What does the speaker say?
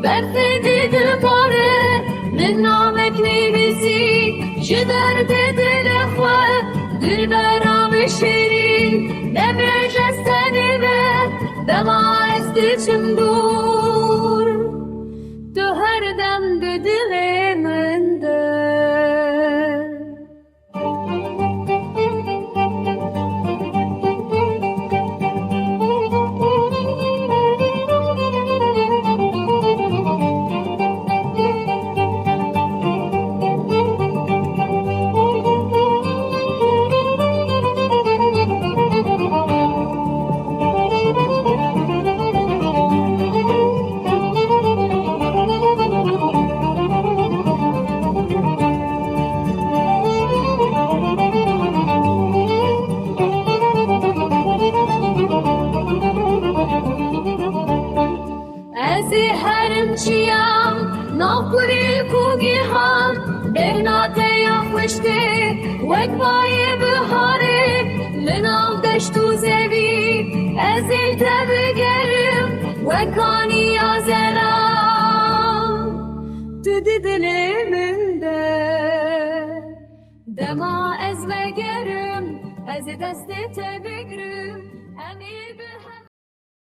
برفدی دل پاره من نامک نویسی جدر دل خواه دل برام شیرین نبیج از تنیبه دما از دلچم دور تو هر دم به دل من ده ازی هرم چیام ناپوری کوگی هم بهناته یا خوشته وک بای بهاره لنام دشتو زوی ازی تبگرم وکانی آزرام تو دی دل من ده دما از وگرم از دست تبگرم همی به